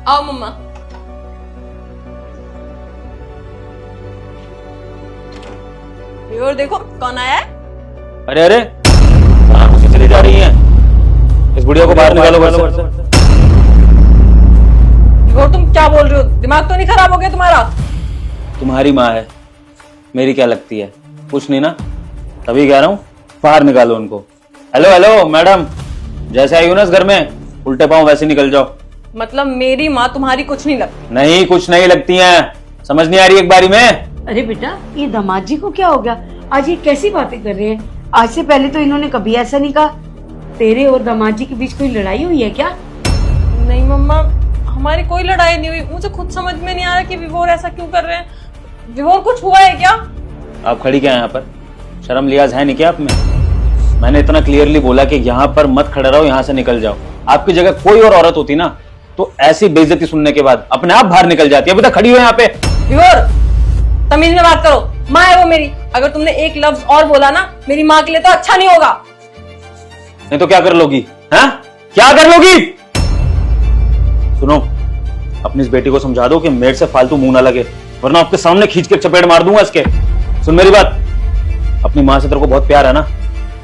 आओ मम्मा। और देखो कौन आया है। अरे अरे कहाँ से चली जा रही हैं? इस बुढ़िया को बाहर निकालो घर से। और तुम क्या बोल रहे हो? दिमाग तो नहीं खराब हो गया तुम्हारा? तुम्हारी माँ है, मेरी क्या लगती है? कुछ नहीं ना, तभी कह रहा हूँ बाहर निकालो उनको। हेलो हेलो मैडम, जैसे आई हो ना इस घर में, उल्टे पाँव वैसे निकल जाओ। मतलब मेरी माँ तुम्हारी कुछ नहीं लगती? नहीं, कुछ नहीं लगती हैं, समझ नहीं आ रही एक बारी में? अरे बेटा, ये दामाद जी को क्या हो गया? आज ये कैसी बातें कर रहे हैं? आज से पहले तो इन्होंने कभी ऐसा नहीं कहा। तेरे और दामाद जी के बीच कोई लड़ाई हुई है क्या? नहीं मम्मा, हमारी कोई लड़ाई नहीं हुई। मुझे खुद समझ में नहीं आ रहा कि विभोर ऐसा क्यों कर रहे हैं। विभोर कुछ हुआ है क्या? आप खड़ी क्या यहाँ पर? शर्म लिहाज है नहीं क्या आप में? मैंने इतना क्लियरली बोला कि यहाँ पर मत खड़े रहो, यहाँ से निकल जाओ। आपकी जगह कोई और औरत होती ना तो ऐसी बेइज्जती सुनने के बाद अपने आप बाहर निकल जाती है। अभी तक खड़ी हो यहाँ पे। विभोर, तमीज में बात करो। माँ है वो मेरी। अगर तुमने एक लफ्ज और बोला ना मेरी माँ के लिए तो अच्छा नहीं होगा। नहीं तो क्या कर लोगी? हैं? क्या कर लोगी? सुनो, अपनी इस बेटी को समझा दो कि मेरे से फालतू मुंह ना लगे, वरना आपके सामने खींच के चपेट मार दूंगा इसके। सुन मेरी बात, अपनी माँ से तेरे को बहुत प्यार है ना,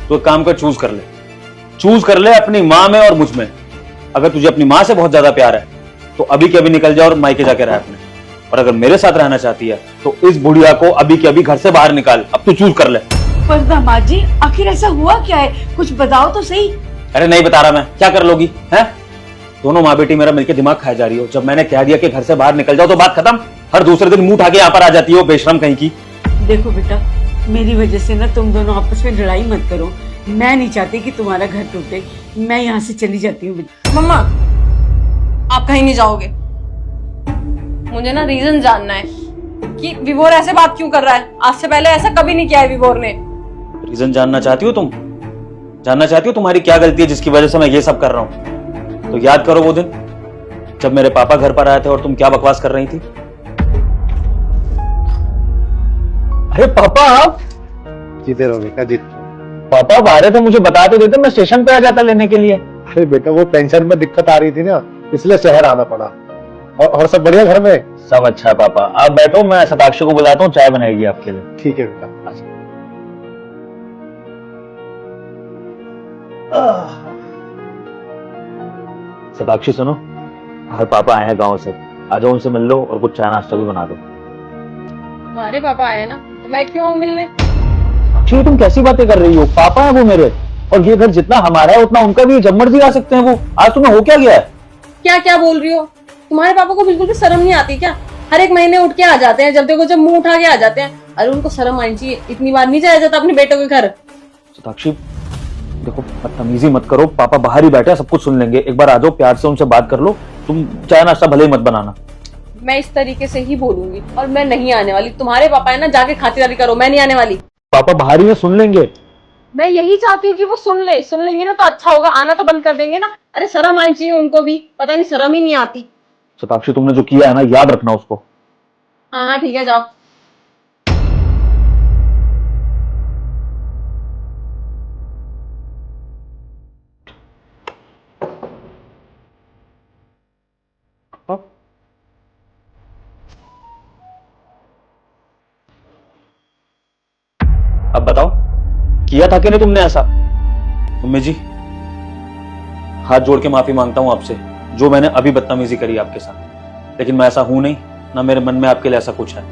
तो एक काम कर, चूज कर ले अपनी माँ में और मुझ में। अगर तुझे अपनी माँ से बहुत ज्यादा प्यार है तो अभी के अभी निकल जा और मायके जाके रह अपने। और अगर मेरे साथ रहना चाहती है तो इस बुढ़िया को अभी के अभी घर से बाहर निकाल। अब तू चूज कर ले। पर दामाद जी, आखिर ऐसा हुआ क्या है? कुछ बताओ तो सही। अरे नहीं बता रहा मैं, क्या कर लोगी? हैं? दोनों माँ बेटी मेरा मिलकर दिमाग खाया जा रही हो। जब मैंने कह दिया कि घर से बाहर निकल जाओ तो बात खत्म। हर दूसरे दिन मुंह उठा के यहाँ पर आ जाती हो, बेशरम कहीं की। देखो बेटा, मेरी वजह से ना तुम दोनों आपस में लड़ाई मत करो। मैं नहीं चाहती कि तुम्हारा घर टूटे। मैं यहाँ से चली जाती हूँ। मम्मा, आप कहीं नहीं जाओगे। मुझे ना रीजन जानना है कि विभोर ऐसे बात क्यों कर रहा है। आज से पहले ऐसा कभी नहीं किया है विभोर ने। रीजन जानना चाहती हो तुम? जानना चाहती हो तुम्हारी क्या गलती है जिसकी वजह से मैं ये सब कर रहा हूँ? तो याद करो वो दिन जब मेरे पापा घर पर आए थे और तुम क्या बकवास कर रही थी। अरे पापा, आप जीते रहो बेटा, जीत। पापा बाहर थे, मुझे बता तो देते, मैं स्टेशन पे आ जाता लेने के लिए। अरे बेटा, वो पेंशन में दिक्कत आ रही थी ना, इसलिए शहर आना पड़ा। और सब बढ़िया घर में? सब अच्छा है पापा, आप बैठो, मैं शताक्षी को बुलाता हूँ, चाय बनाएगी आपके लिए। ठीक है बेटा। शताक्षी सुनो, हर पापा आए हैं गांव से, आ जाओ उनसे मिल लो और कुछ चाय नाश्ता भी बना दो। हमारे पापा आए ना तो मैं क्यों आऊं मिलने? ठीक, तुम कैसी बातें कर रही हो? पापा है वो मेरे, और ये घर जितना हमारा है उतना उनका भी। जब मर्जी आ सकते हैं वो। आज तुम्हें हो क्या गया है? क्या क्या बोल रही हो? तुम्हारे पापा को बिल्कुल भी शर्म नहीं आती क्या? हर एक महीने उठ के आ जाते हैं, जब देखो जब मुंह उठा के आ जाते हैं। अरे उनको शर्म आनी चाहिए, इतनी बार नहीं जाया जाता अपने बेटों के घर। शताक्षी देखो, बदतमीजी मत करो, पापा बाहर ही बैठे हैं, सब कुछ सुन लेंगे। एक बार आ जाओ, प्यार से उनसे बात कर लो। तुम चाय नाश्ता भले ही मत बनाना। मैं इस तरीके से ही बोलूंगी और मैं नहीं आने वाली। तुम्हारे पापा है ना, जाके खातिरदारी करो, मैं नहीं आने वाली। पापा बाहर ही में सुन लेंगे। मैं यही चाहती हूँ कि वो सुन लेंगे ना तो अच्छा होगा। आना तो बंद कर देंगे ना। अरे शर्म आनी चाहिए उनको भी, पता नहीं शर्म ही नहीं आती। शताक्षी तुमने जो किया है ना, याद रखना उसको। हाँ ठीक है, जाओ। अब बताओ, किया था कि नहीं तुमने ऐसा? मम्मी जी, हाथ जोड़ के माफी मांगता हूं आपसे, जो मैंने अभी बदतमीजी करी आपके साथ। लेकिन मैं ऐसा हूं नहीं, ना मेरे मन में आपके लिए ऐसा कुछ है।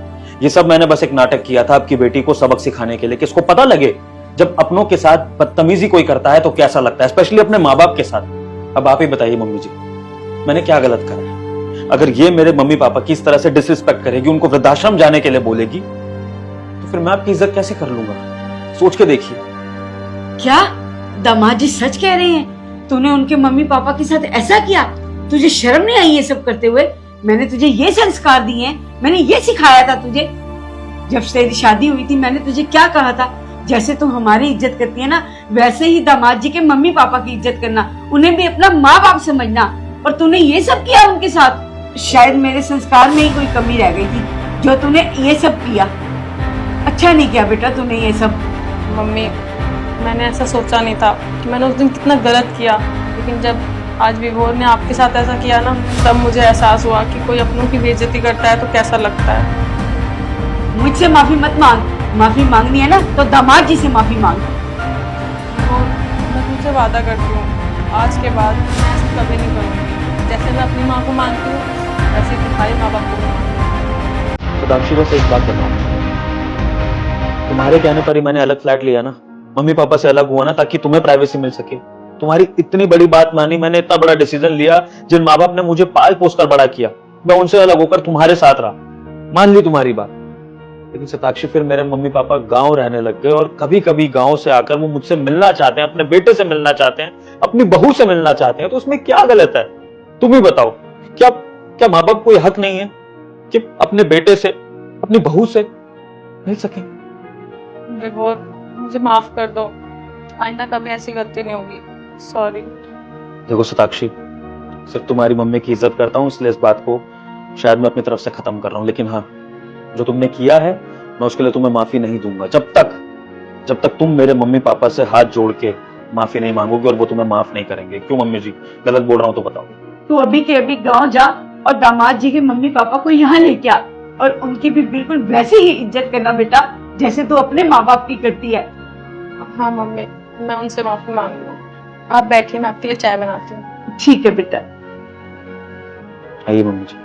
ये सब मैंने बस एक नाटक किया था आपकी बेटी को सबक सिखाने के लिए, कि इसको पता लगे जब अपनों के साथ बदतमीजी कोई करता है तो कैसा लगता है, स्पेशली अपने माँ बाप के साथ। अब आप ही बताइए मम्मी जी, मैंने क्या गलत करा है? अगर ये मेरे मम्मी पापा की इस तरह से डिसरिस्पेक्ट करेगी, उनको वृद्धाश्रम जाने के लिए बोलेगी, तो फिर मैं आपकी इज्जत कैसे कर लूंगा? सोच के देखिए। क्या दामाद जी सच कह रहे हैं? तूने उनके मम्मी पापा के साथ ऐसा किया? तुझे शर्म नहीं आई ये सब करते हुए? मैंने तुझे ये संस्कार दिए हैं, मैंने ये सिखाया था तुझे। जब तेरी शादी हुई थी मैंने तुझे क्या कहा था? जैसे तू हमारी इज्जत करती है ना, वैसे ही दामाद जी के मम्मी पापा की इज्जत करना, उन्हें भी अपना माँ बाप समझना। और तूने ये सब किया उनके साथ। शायद मेरे संस्कार में ही कोई कमी रह गई थी जो तूने ये सब किया। अच्छा नहीं किया बेटा तूने ये सब। मम्मी, मैंने ऐसा सोचा नहीं था कि मैंने उस दिन कितना गलत किया। लेकिन जब आज विभोर ने आपके साथ ऐसा किया ना, तब मुझे एहसास हुआ कि कोई अपनों की बेइज्जती करता है तो कैसा लगता है। मुझसे माफी मत मांग, माफी मांगनी है ना तो दामाद जी से माफी मांग। और मैं तुमसे वादा करती हूँ, आज के बाद मैं ऐसा कभी नहीं करूँगी। जैसे मैं अपनी माँ को मानती हूँ, वैसे ही तुम्हारे माँ बाप को भी मानती हूँ। सदाक्षी, बस एक बात बताओ, तुम्हारे कहने पर ही मैंने अलग फ्लैट लिया ना, मम्मी पापा से अलग हुआ ना, ताकि तुम्हें प्राइवेसी मिल सके। तुम्हारी इतनी बड़ी बात मानी मैंने, इतना बड़ा डिसीजन लिया, जिन माँ बाप ने मुझे पाल पोस कर बड़ा किया, मैं उनसे अलग होकर तुम्हारे साथ रहा, मान ली तुम्हारी बात। लेकिन सताक्षी, फिर मेरे मम्मी पापा गांव रहने लग गए और कभी कभी गांव से आकर वो मुझसे मिलना चाहते हैं, अपने बेटे से मिलना चाहते हैं, अपनी बहू से मिलना चाहते हैं, तो उसमें क्या गलत है? तुम ही बताओ। क्या क्या माँ बाप को यह हक नहीं है कि अपने बेटे से, अपनी बहू से मिल सके? विभोर, मुझे माफ कर दो, आइंदा कभी ऐसी गलती नहीं होगी। सॉरी। देखो सताक्षी, सिर्फ तुम्हारी मम्मी की इज्जत करता हूँ, इसलिए इस बात को शायद मैं अपनी तरफ से खत्म कर रहा हूँ, लेकिन हाँ, जो तुमने किया है मैं उसके लिए तुम्हें माफी नहीं दूंगा जब तक तुम मेरे मम्मी पापा से हाथ जोड़ के माफी नहीं मांगोगे, और वो तुम्हें माफ नहीं करेंगे। क्यों मम्मी जी, गलत बोल रहा हूं तो बताओ। तू अभी के अभी गांव जा और दामाद जी के मम्मी पापा को यहाँ लेके आ, और उनकी भी बिल्कुल वैसे ही इज्जत करना बेटा, जैसे तू अपने माँ बाप की करती है। हाँ मम्मी, मैं उनसे माफी मांग लूँ। आप बैठिए, मैं आपके लिए चाय बनाती हूँ। ठीक है बेटा। आइए मम्मी जी।